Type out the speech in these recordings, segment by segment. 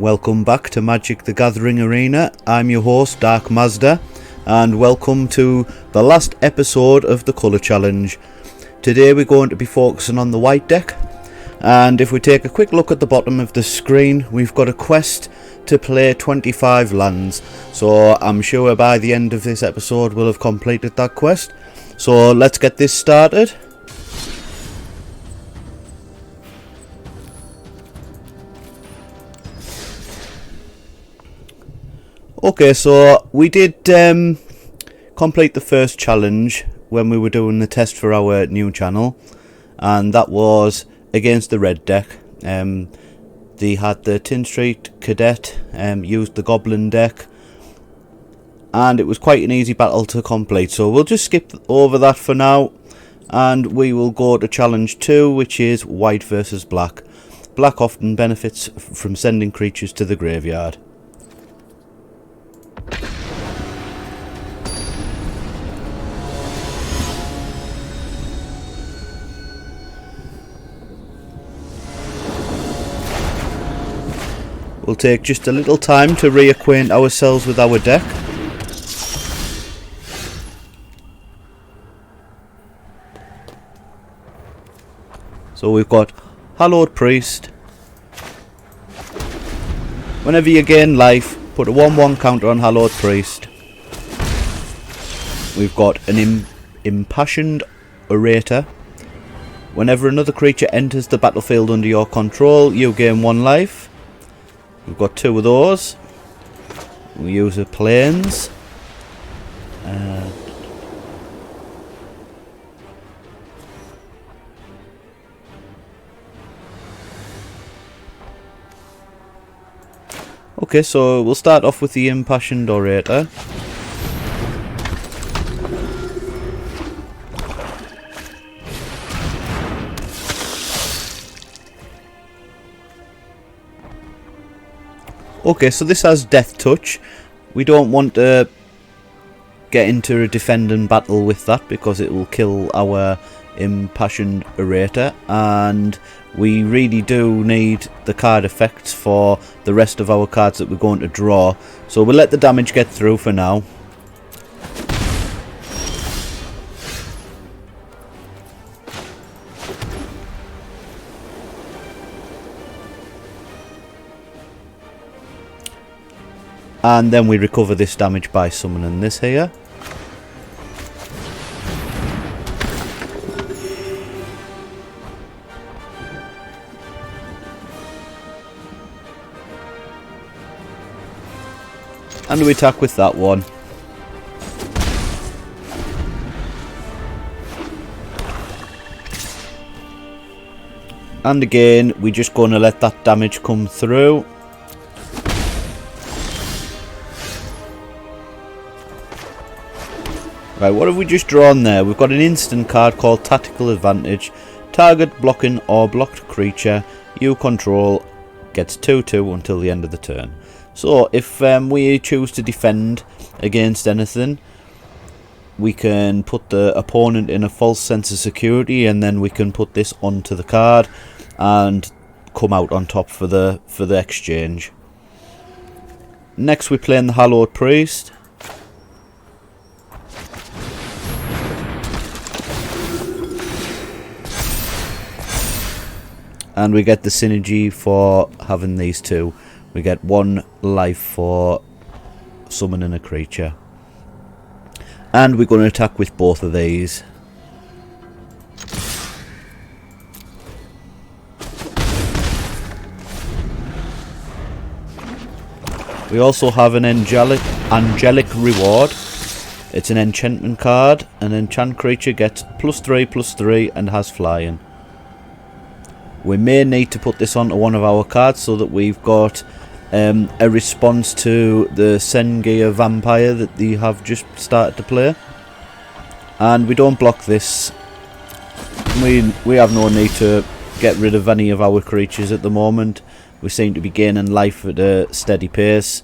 Welcome back to Magic the Gathering Arena. I'm your host, Dark Mazda, and welcome to the last episode of the Colour Challenge. Today we're going to be focusing on the white deck, and if we take a quick look at the bottom of the screen, we've got a quest to play 25 lands. So I'm sure by the end of this episode we'll have completed that quest. So let's get this started. Okay, so we did complete the first challenge when we were doing the test for our new channel, and that was against the red deck. They had the Tin Street Cadet, used the Goblin deck, and it was quite an easy battle to complete. So we'll just skip over that for now, and we will go to challenge 2, which is white versus black. Black often benefits from sending creatures to the graveyard. We'll take just a little time to reacquaint ourselves with our deck. So we've got Hallowed Priest. Whenever you gain life, put a 1/1 counter on Hallowed Priest. We've got an Impassioned Orator. Whenever another creature enters the battlefield under your control, you gain 1 life. We've got 2 of those. We use a plains. Okay, so we'll start off with the Impassioned Orator. Okay, so this has Death Touch. We don't want to get into a defending battle with that because it will kill our Impassioned Orator, and we really do need the card effects for the rest of our cards that we're going to draw. So we'll let the damage get through for now. And then we recover this damage by summoning this here. And we attack with that one. And again, we're just going to let that damage come through. Right, what have we just drawn there? We've got an instant card called Tactical Advantage. Target blocking or blocked creature you control gets 2/2 until the end of the turn. So if we choose to defend against anything, we can put the opponent in a false sense of security, and then we can put this onto the card and come out on top for the exchange. Next we're playing the Hallowed Priest. And we get the synergy for having these two. We get 1 life for summoning a creature. And we're going to attack with both of these. We also have an Angelic Reward. It's an enchantment card. An enchant creature gets +3/+3 and has flying. We may need to put this onto one of our cards so that we've got a response to the Sengear Vampire that they have just started to play. And we don't block this. We have no need to get rid of any of our creatures at the moment. We seem to be gaining life at a steady pace.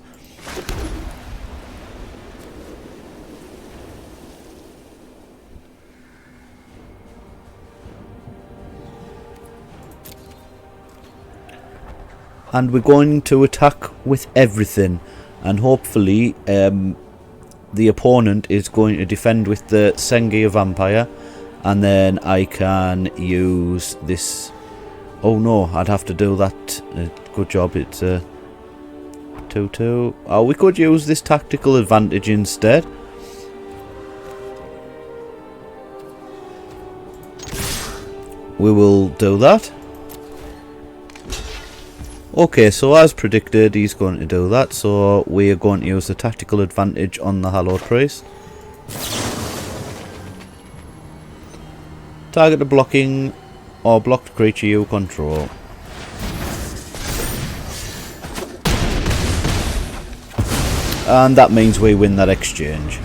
And we're going to attack with everything, and hopefully the opponent is going to defend with the Sengia Vampire, and then I can use this. Oh no, I'd have to do that. Good job, it's 2-2. Oh, we could use this tactical advantage instead. We will do that. Okay, so as predicted, he's going to do that. So we are going to use the tactical advantage on the Hallowed Priest. Target the blocking or blocked creature you control. And that means we win that exchange.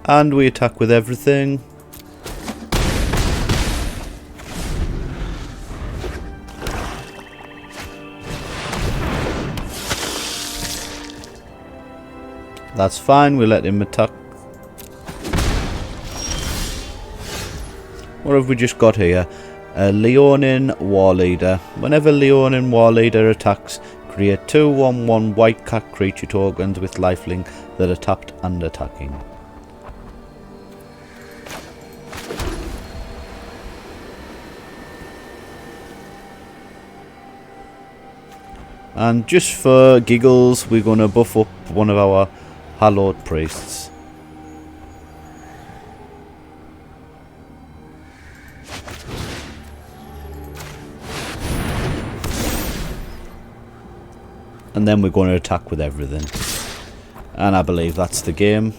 And we attack with everything. That's fine, we let him attack. What have we just got here? A Leonin War Leader. Whenever Leonin War Leader attacks, create 2/1/1 white cat creature tokens with lifelink that are tapped and attacking. And just for giggles, we're going to buff up one of our Hallowed Priests. And then we're going to attack with everything. And I believe that's the game.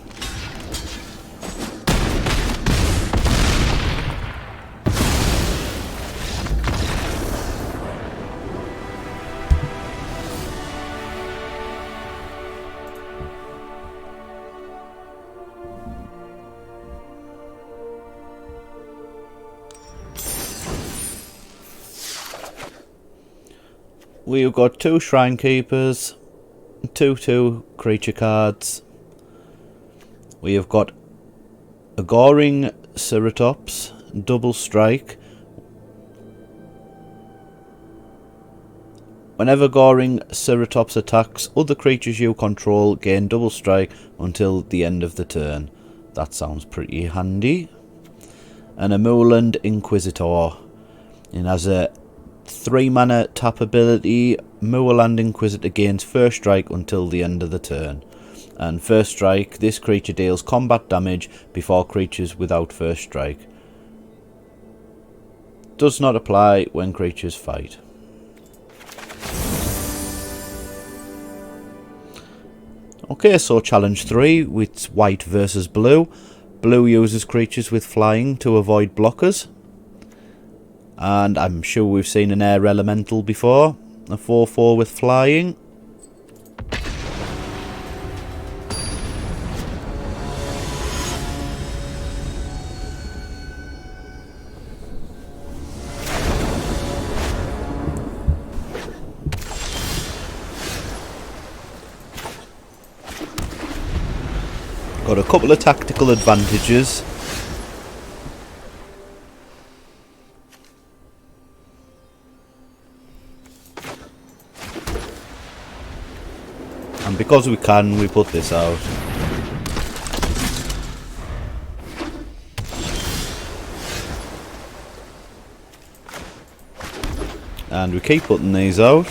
We've got 2 Shrine Keepers, 2/2 creature cards. We have got a Goring Ceratops, double strike. Whenever Goring Ceratops attacks, other creatures you control gain double strike until the end of the turn. That sounds pretty handy. And a Moorland Inquisitor. And as a 3 mana tap ability, Moorland Inquisitor gains first strike until the end of the turn. And first strike, this creature deals combat damage before creatures without first strike. Does not apply when creatures fight. Okay, so challenge 3, with white versus blue. Blue uses creatures with flying to avoid blockers. And I'm sure we've seen an air elemental before. A 4/4 with flying. Got a couple of tactical advantages. And because we can, we put this out. And we keep putting these out.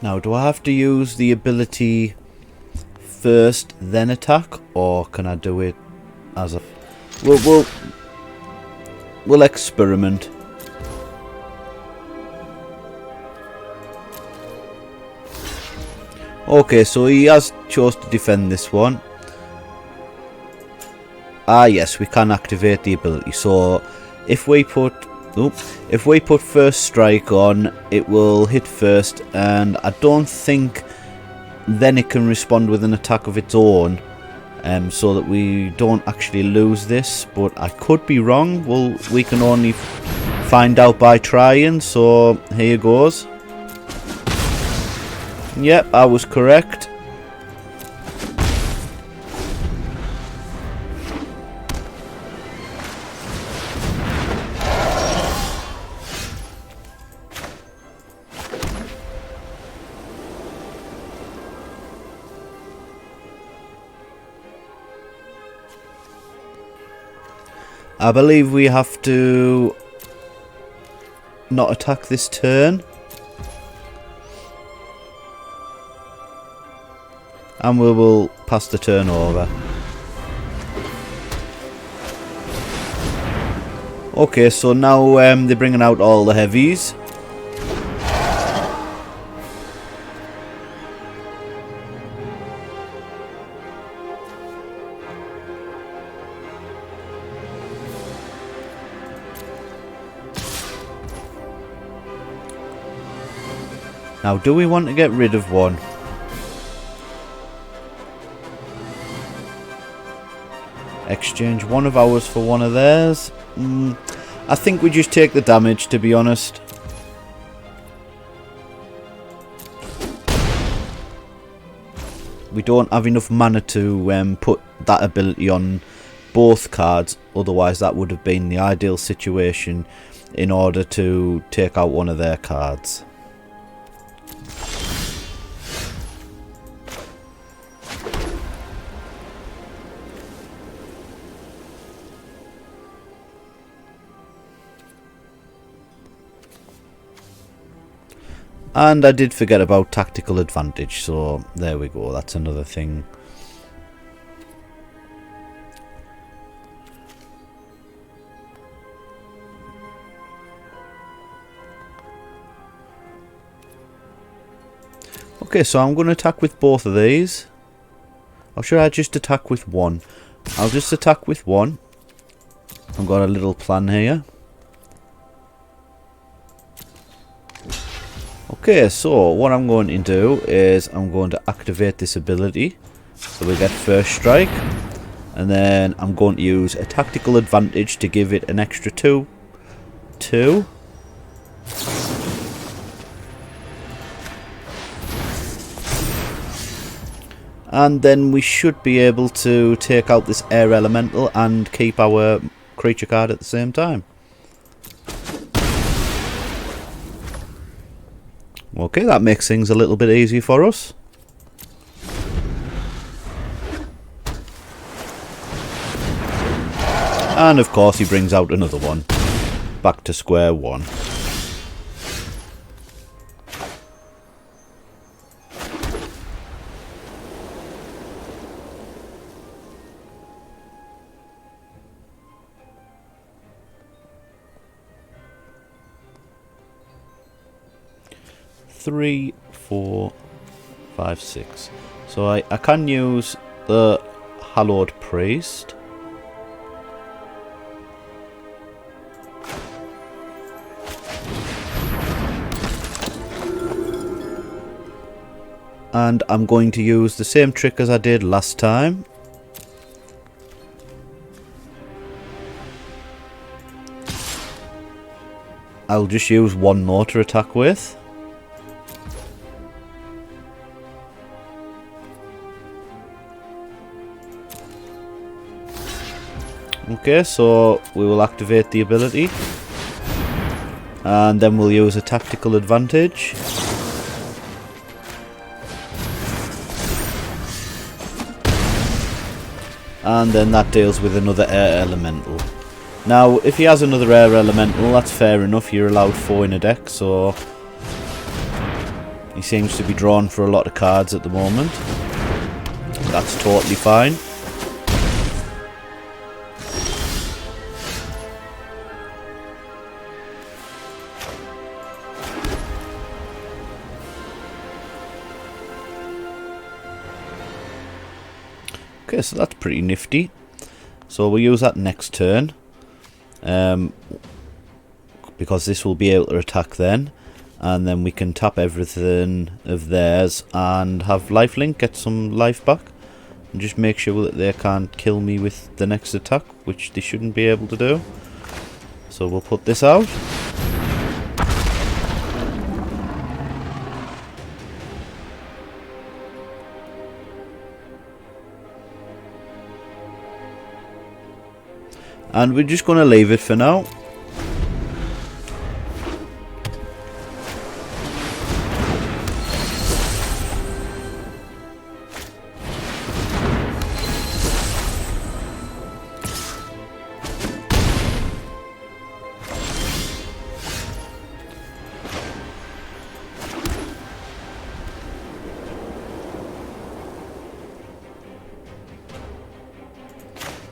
Now, do I have to use the ability first, then attack, or can I do it as a... We'll experiment. Okay, so he has chose to defend this one. Ah, yes, we can activate the ability. So if we put first strike on, it will hit first, and I don't think then it can respond with an attack of its own, so that we don't actually lose this. But I could be wrong. Well, we can only find out by trying. So here goes. Yep, I was correct. I believe we have to not attack this turn. And we will pass the turn over. Okay, so now they're bringing out all the heavies. Now, do we want to get rid of one? Exchange one of ours for one of theirs. I think we just take the damage, to be honest. We don't have enough mana to put that ability on both cards. Otherwise, that would have been the ideal situation in order to take out one of their cards. And I did forget about tactical advantage, so there we go, that's another thing. Okay, so I'm going to attack with both of these. Or should I just attack with one? I'll just attack with one. I've got a little plan here. Okay, so what I'm going to do is I'm going to activate this ability. So we get first strike. And then I'm going to use a tactical advantage to give it an extra 2. And then we should be able to take out this air elemental and keep our creature card at the same time. Okay, that makes things a little bit easier for us. And of course he brings out another one. Back to square one. Three, 4, 5, 6. So I can use the Hallowed Priest. And I'm going to use the same trick as I did last time. I'll just use one more to attack with. Okay, so we will activate the ability. And then we'll use a tactical advantage. And then that deals with another air elemental. Now, if he has another air elemental, that's fair enough. You're allowed 4 in a deck, so he seems to be drawn for a lot of cards at the moment. That's totally fine. Okay, so that's pretty nifty. So we'll use that next turn. Because this will be able to attack then. And then we can tap everything of theirs and have lifelink, get some life back. And just make sure that they can't kill me with the next attack, which they shouldn't be able to do. So we'll put this out. And we're just going to leave it for now.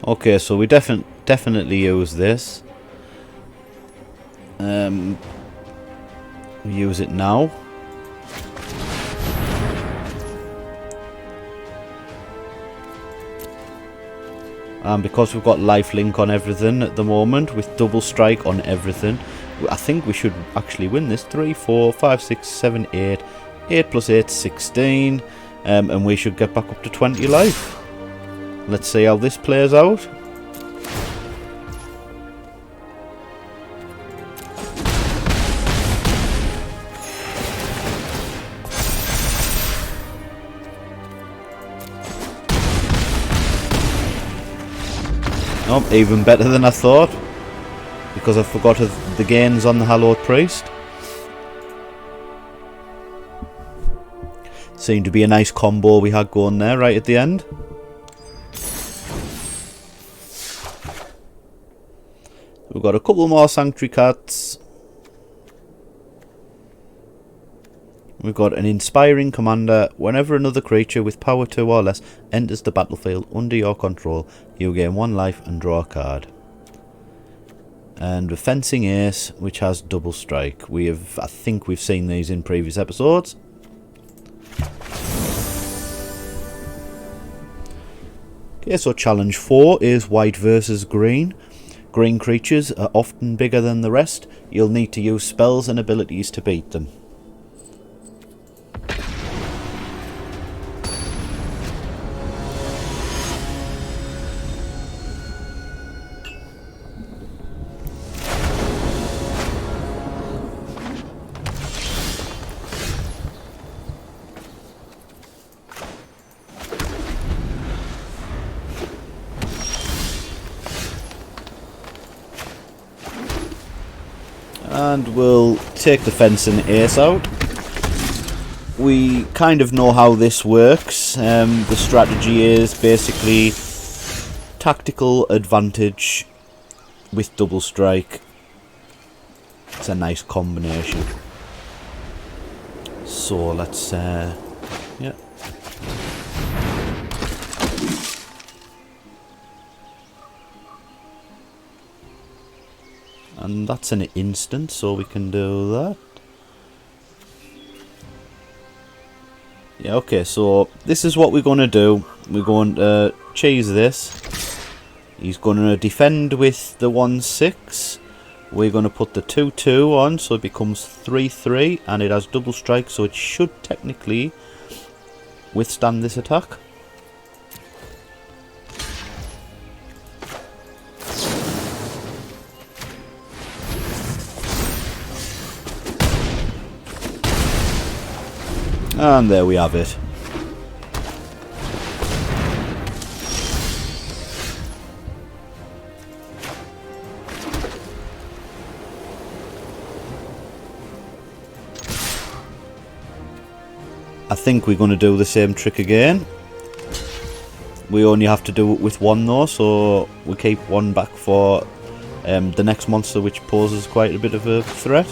Okay, so we definitely use this. We use it now. And because we've got lifelink on everything at the moment, with double strike on everything, I think we should actually win this. 3, 4, 5, 6, 7, 8. 8 plus 8, 16. And we should get back up to 20 life. Let's see how this plays out. Oh, even better than I thought. Because I forgot the gains on the Hallowed Priest. Seemed to be a nice combo we had going there right at the end. We've got a couple more Sanctuary Cats. We've got an Inspiring Commander. Whenever another creature with power 2 or less enters the battlefield under your control, you gain 1 life and draw a card. And a Fencing Ace, which has double strike. I think we've seen these in previous episodes. Okay, so challenge 4 is white versus green. Green creatures are often bigger than the rest. You'll need to use spells and abilities to beat them. And we'll take the Fencing Ace out. We kind of know how this works. The strategy is basically tactical advantage with double strike. It's a nice combination. So let's yeah. And that's an instant, so we can do that. Yeah, okay, so this is what we're going to do. We're going to cheese this. He's going to defend with the 1/6. We're going to put the 2/2 on, so it becomes 3/3, and it has double strike, so it should technically withstand this attack. And there we have it. I think we're going to do the same trick again. We only have to do it with 1 though, so we keep 1 back for the next monster, which poses quite a bit of a threat.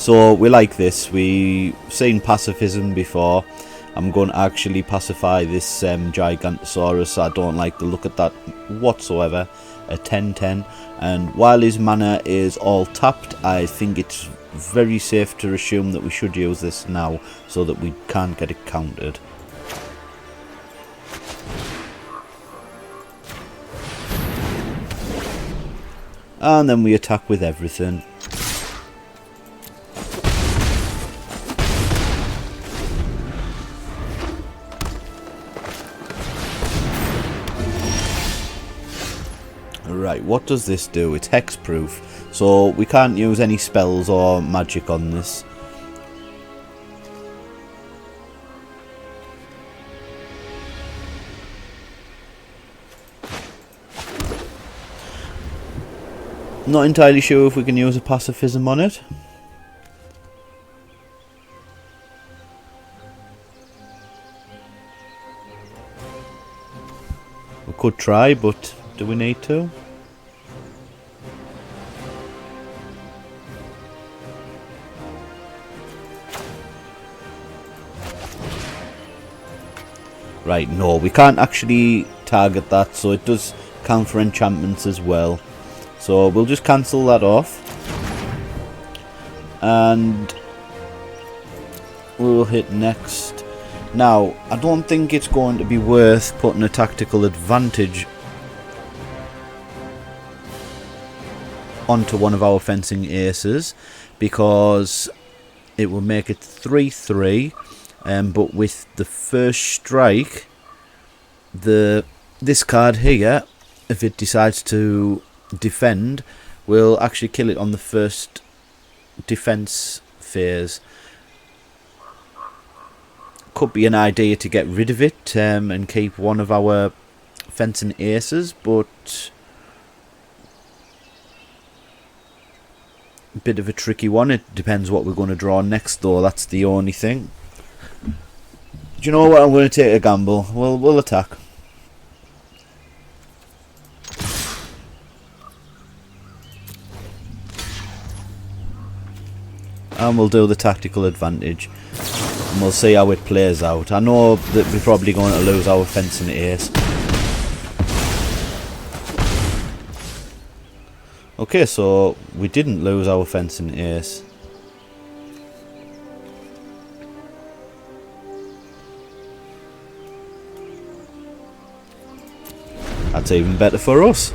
So we like this. We've seen pacifism before. I'm going to actually pacify this Gigantosaurus. I don't like the look at that whatsoever. A 10-10, and while his mana is all tapped, I think it's very safe to assume that we should use this now so that we can't get it countered. And then we attack with everything. Right, what does this do? It's hexproof, so we can't use any spells or magic on this. Not entirely sure if we can use a pacifism on it. We could try, but do we need to? Right, no, we can't actually target that, so it does count for enchantments as well. So we'll just cancel that off. And we'll hit next. Now, I don't think it's going to be worth putting a tactical advantage onto one of our fencing aces, because it will make it 3-3. But with the first strike, this card here, if it decides to defend, will actually kill it on the first defense phase. Could be an idea to get rid of it and keep one of our fencing aces, but a bit of a tricky one. It depends what we're going to draw next, though. That's the only thing. Do you know what? I'm going to take a gamble. We'll attack. And we'll do the tactical advantage. And we'll see how it plays out. I know that we're probably going to lose our fencing ace. Okay, so we didn't lose our fencing ace. That's even better for us.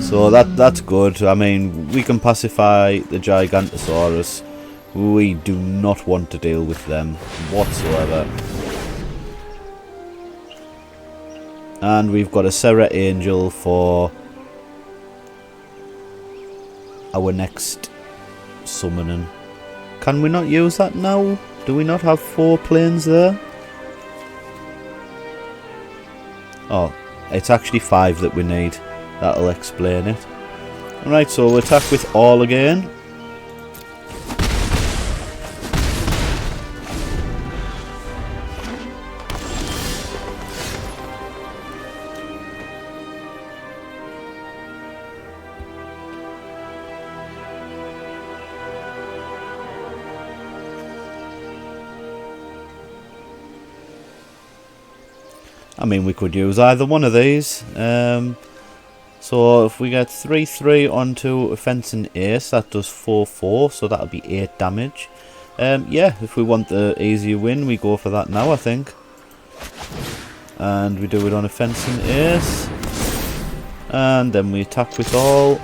So that's good. I mean, we can pacify the Gigantosaurus. We do not want to deal with them whatsoever. And we've got a Serra Angel for our next summoning. Can we not use that now? Do we not have 4 planes there? Oh, it's actually 5 that we need. That'll explain it. Alright, so we'll attack with all again. I mean, we could use either one of these. So if we get 3-3 onto a fencing ace, that does 4-4, so that'll be 8 damage. Yeah, if we want the easier win, we go for that now, I think. And we do it on a fencing ace. And then we attack with all.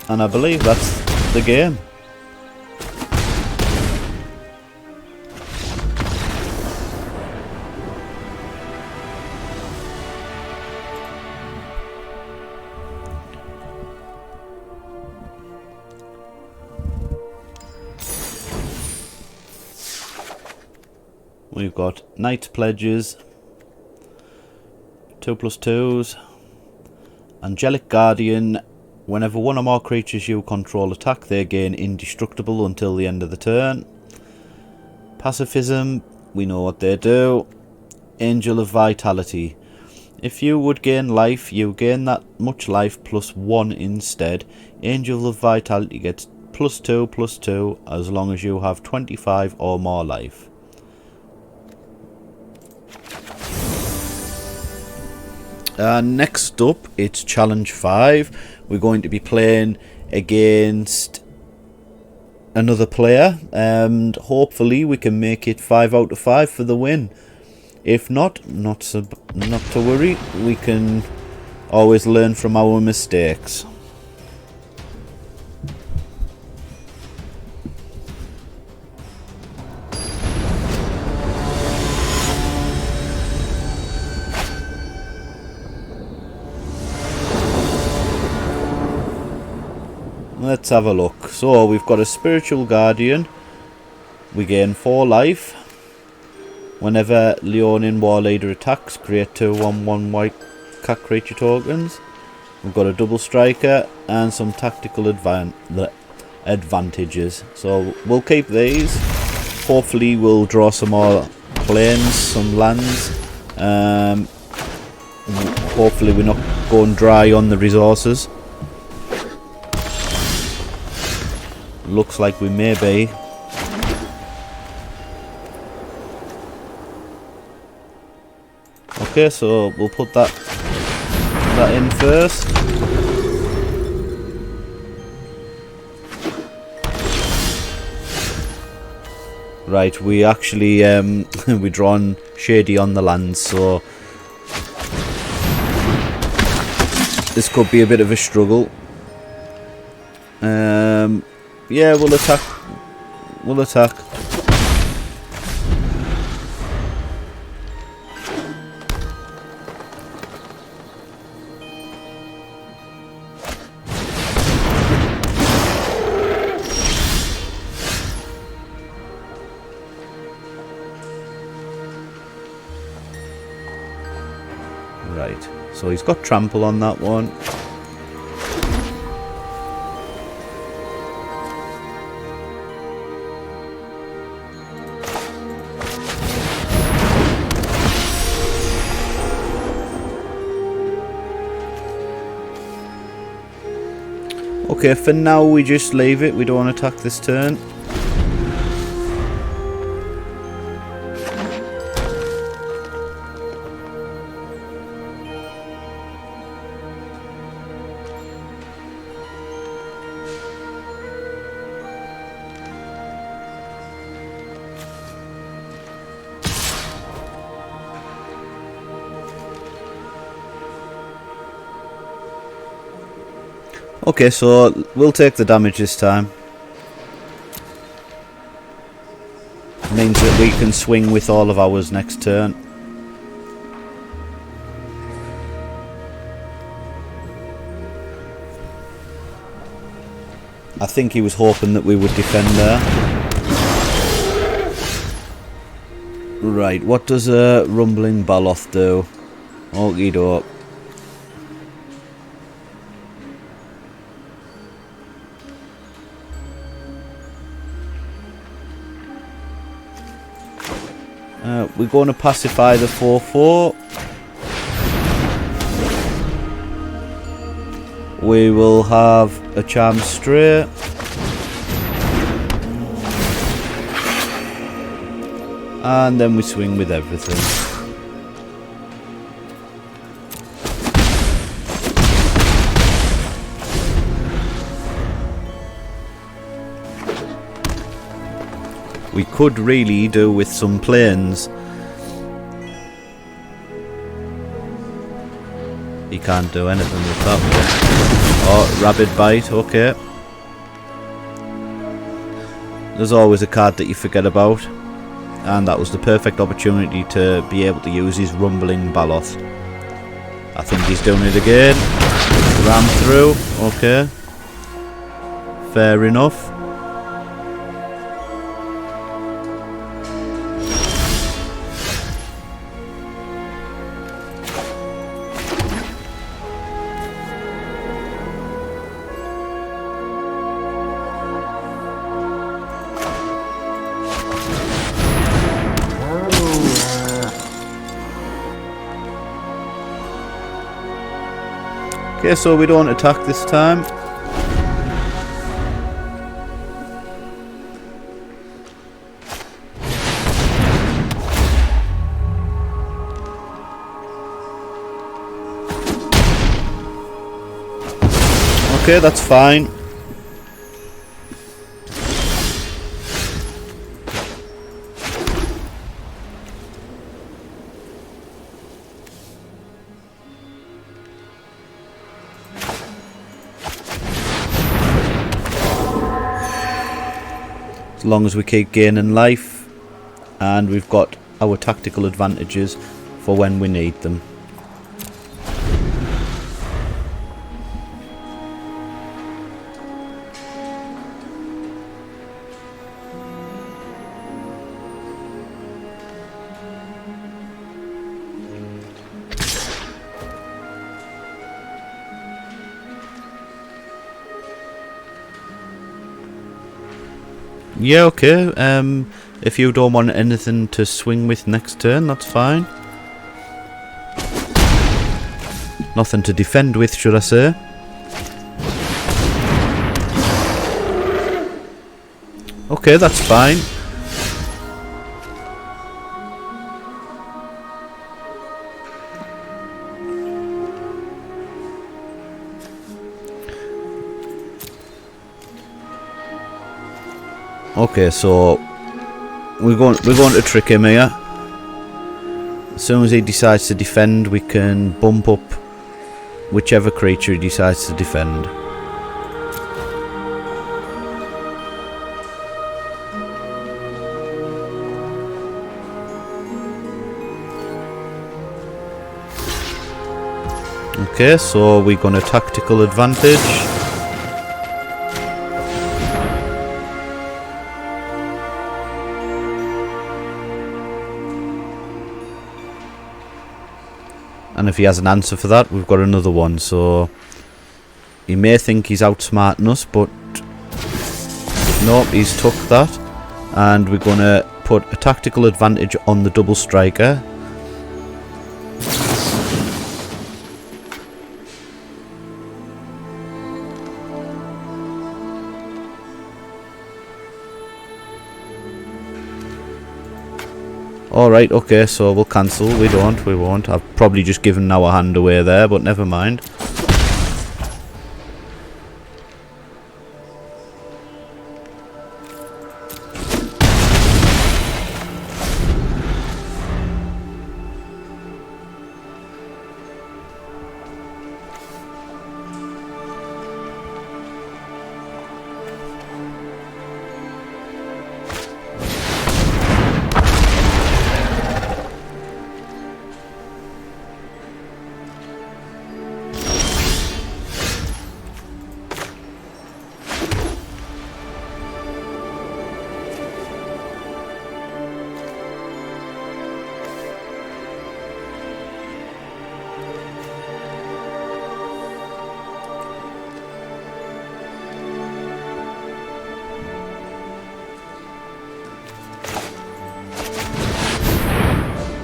And I believe that's the game. We've got Knight Pledges, 2+2s, Angelic Guardian. Whenever one or more creatures you control attack, they gain indestructible until the end of the turn. Pacifism, we know what they do. Angel of Vitality. If you would gain life, you gain that much life plus 1 instead. Angel of Vitality gets +2/+2 as long as you have 25 or more life. Next up, it's Challenge 5. We're going to be playing against another player, and hopefully we can make it 5 out of 5 for the win. If not to worry, we can always learn from our mistakes. Let's have a look. So we've got a Spiritual Guardian. We gain 4 life. Whenever Leonin War Leader attacks, create 2/1/1 white cat creature tokens. We've got a Double Striker and some tactical advantages. So we'll keep these. Hopefully we'll draw some more planes, some lands. Hopefully we're not going dry on the resources. Looks like we may be. Okay, so we'll put that in first. Right, we actually we're drawn shady on the lands, so this could be a bit of a struggle. Yeah, we'll attack. We'll attack. Right, so he's got trample on that one. Okay, for now we just leave it. We don't attack this turn. Okay, so we'll take the damage this time. Means that we can swing with all of ours next turn. I think he was hoping that we would defend there. Right, what does a Rumbling Baloth do? Okie doke. We're going to pacify the 4/4. We will have a Charm Stray. And then we swing with everything. We could really do with some planes. He can't do anything with that one. Oh, Rabid Bite, okay. There's always a card that you forget about. And that was the perfect opportunity to be able to use his Rumbling Baloth. I think he's doing it again. Ram through, okay. Fair enough. Okay, so we don't attack this time. Okay, that's fine. As long as we keep gaining life, and we've got our tactical advantages for when we need them. Yeah, okay. If you don't want anything to swing with next turn, that's fine. Nothing to defend with, should I say. Okay, that's fine. Okay, so we're going to trick him here. As soon as he decides to defend, we can bump up whichever creature he decides to defend. Okay, so we're going to tactical advantage. And if he has an answer for that, we've got another one. So he may think he's outsmarting us, but nope, he's took that. And we're going to put a tactical advantage on the double striker. Alright, okay, so we'll cancel. We won't. I've probably just given our hand away there, but never mind.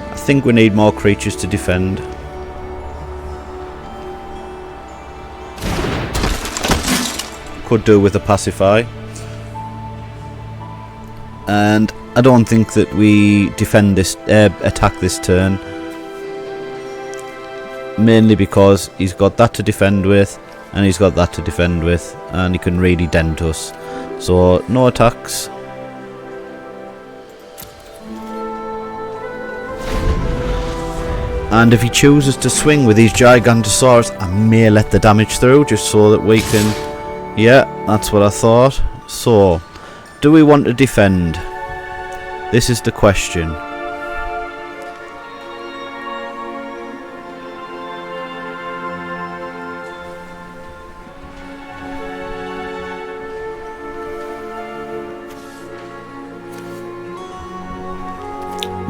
I think we need more creatures to defend. Could do with a pacify. And I don't think that we defend this, attack this turn. Mainly because he's got that to defend with, and he's got that to defend with, and he can really dent us. So no attacks. And if he chooses to swing with these Gigantosaurus, I may let the damage through just so that we can... Yeah, that's what I thought. So, do we want to defend? This is the question.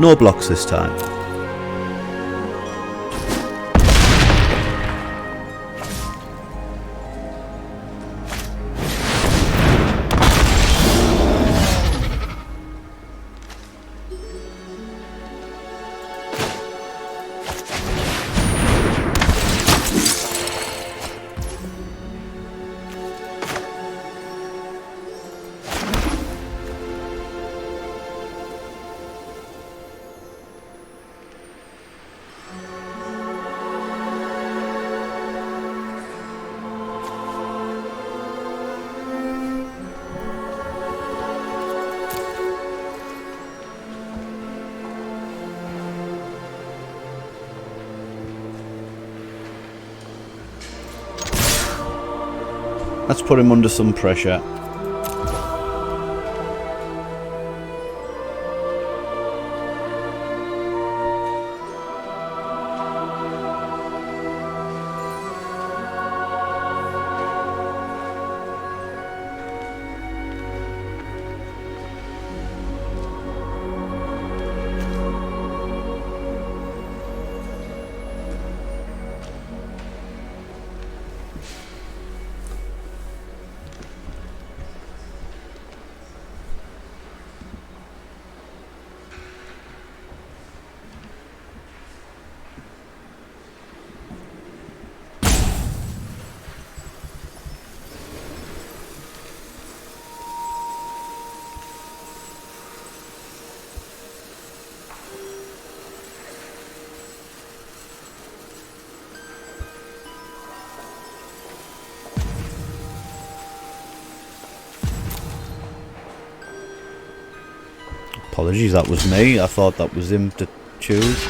No blocks this time. Let's put him under some pressure. Apologies, that was me. I thought that was him to choose.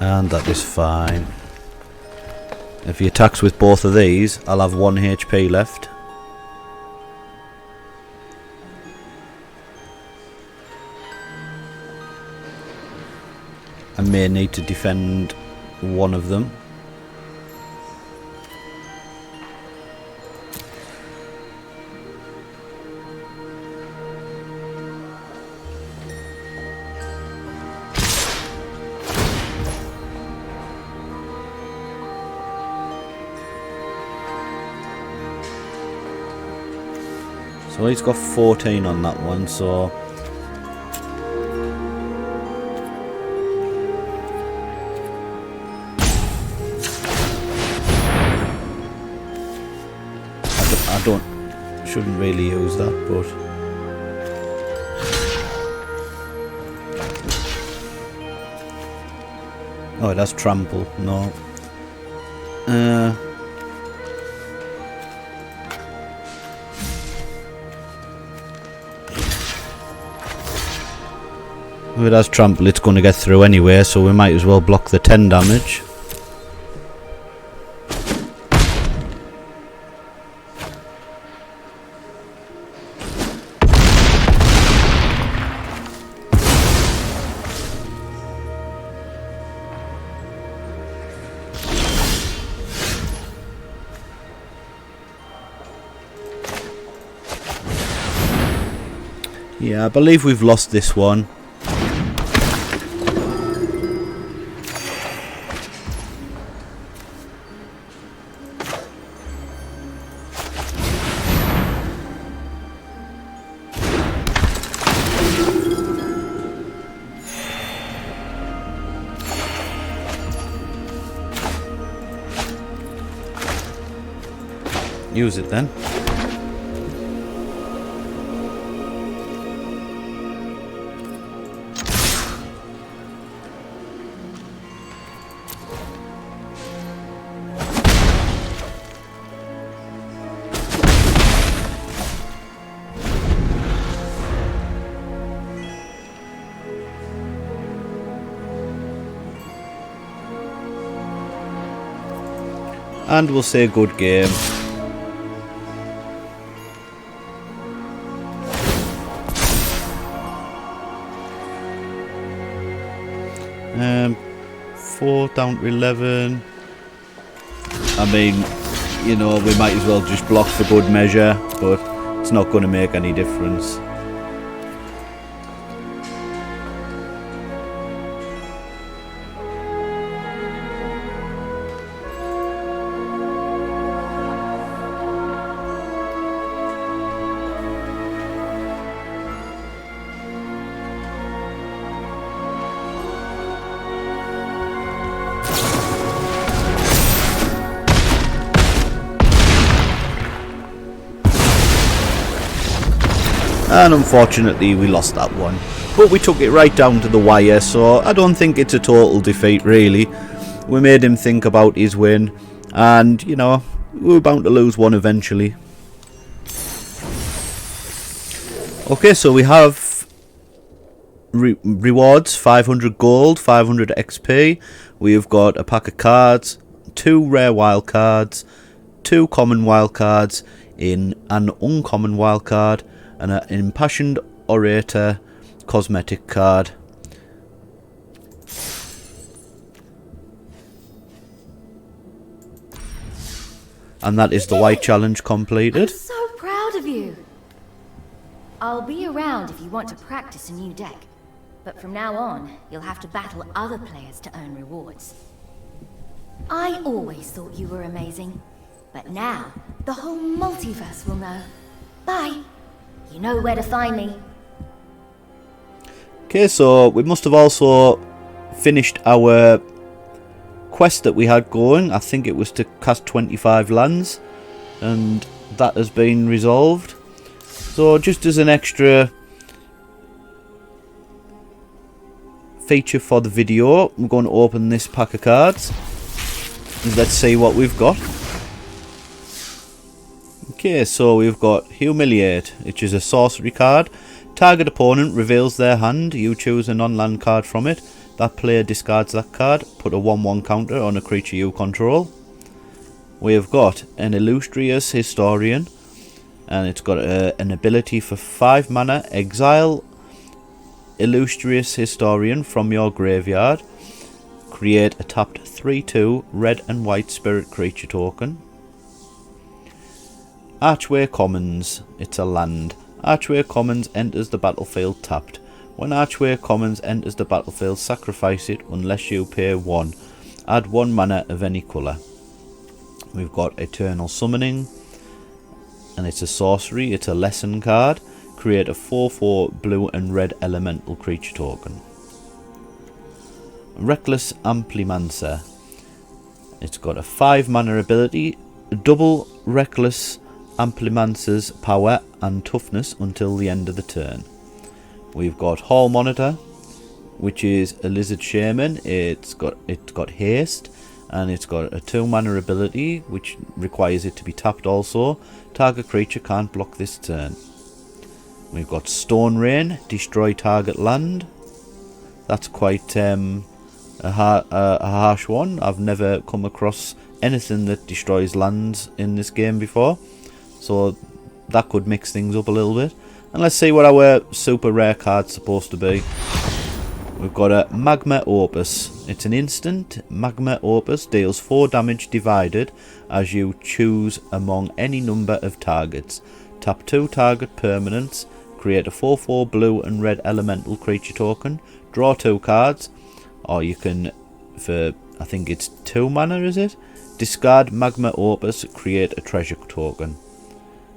And that is fine. If he attacks with both of these, I'll have 1 HP left. I may need to defend one of them. So he's got 14 on that one, so shouldn't really use that, but oh, it has trample. No. If it has trample, it's going to get through anyway, so we might as well block the 10 damage. Yeah, I believe we've lost this one. Use it then. And we'll say good game. Four down to 11. I mean, you know, we might as well just block for good measure, but it's not going to make any difference. and unfortunately we lost that one. But we took it right down to the wire, so I don't think it's a total defeat really. We made him think about his win, and you know, we were bound to lose one eventually. Okay, so we have rewards: 500 gold, 500 XP. We've got a pack of cards, 2 rare wild cards, 2 common wild cards, in an uncommon wild card, and an impassioned orator cosmetic card. And that is the white challenge completed. I'm so proud of you. I'll be around if you want to practice a new deck, but from now on, you'll have to battle other players to earn rewards. I always thought you were amazing, but now the whole multiverse will know. Bye. You know where to find me. Okay, so we must have also finished our quest that we had going. I think it was to cast 25 lands, and that has been resolved. So just as an extra feature for the video, I'm going to open this pack of cards and let's see what we've got. Okay, so we've got Humiliate, which is a sorcery card. Target opponent reveals their hand. You choose a non-land card from it. That player discards that card. Put a 1/1 counter on a creature you control. We have got an Illustrious Historian, and it's got an ability for 5 mana. Exile Illustrious Historian from your graveyard. Create a tapped 3/2 red and white spirit creature token. Archway Commons, it's a land. Archway Commons enters the battlefield tapped. When Archway Commons enters the battlefield, sacrifice it unless you pay 1. Add 1 mana of any colour. We've got Eternal Summoning, and it's a sorcery, it's a lesson card. Create a 4/4 blue and red elemental creature token. Reckless Amplimancer, it's got a 5 mana ability. Double Reckless Amplimancer's power and toughness until the end of the turn. We've got Hall Monitor, which is a lizard shaman. It's got haste, and it's got a 2 mana ability which requires it to be tapped also. Target creature can't block this turn. We've got Stone Rain, destroy target land. That's quite a harsh one. I've never come across anything that destroys lands in this game before, so that could mix things up a little bit. And let's see what our super rare card's supposed to be. We've got a Magma Opus. It's an instant. Magma Opus deals 4 damage divided as you choose among any number of targets. Tap 2 target permanents. Create a 4/4 blue and red elemental creature token. Draw 2 cards. Or you can, for I think it's 2 mana, is it? Discard Magma Opus. Create a treasure token.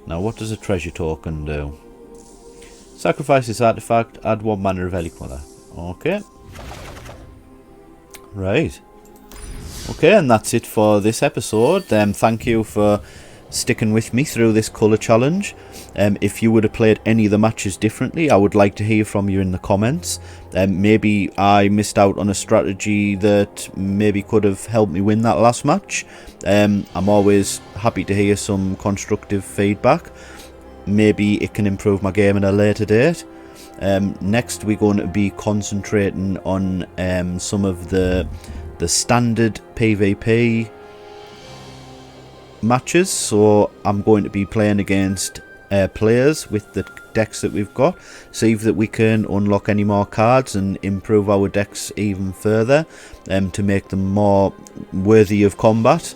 Now what does a treasure token do? Sacrifice this artifact, add 1 mana of any colour. Okay. Right. Okay, and that's it for this episode. Thank you for sticking with me through this colour challenge. If you would have played any of the matches differently, I would like to hear from you in the comments. Maybe I missed out on a strategy that maybe could have helped me win that last match. I'm always happy to hear some constructive feedback. Maybe it can improve my game at a later date. Next we're going to be concentrating on some of the standard PvP matches, so I'm going to be playing against players with the decks that we've got, see if that we can unlock any more cards and improve our decks even further to make them more worthy of combat.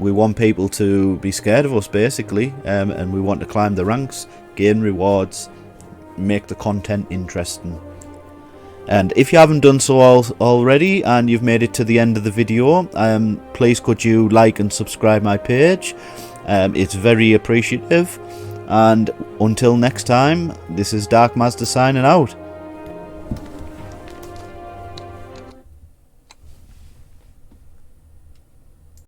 We want people to be scared of us basically, and we want to climb the ranks, gain rewards, make the content interesting. And if you haven't done so already and you've made it to the end of the video, please could you like and subscribe my page. It's very appreciative. And until next time, this is Dark Mazda signing out.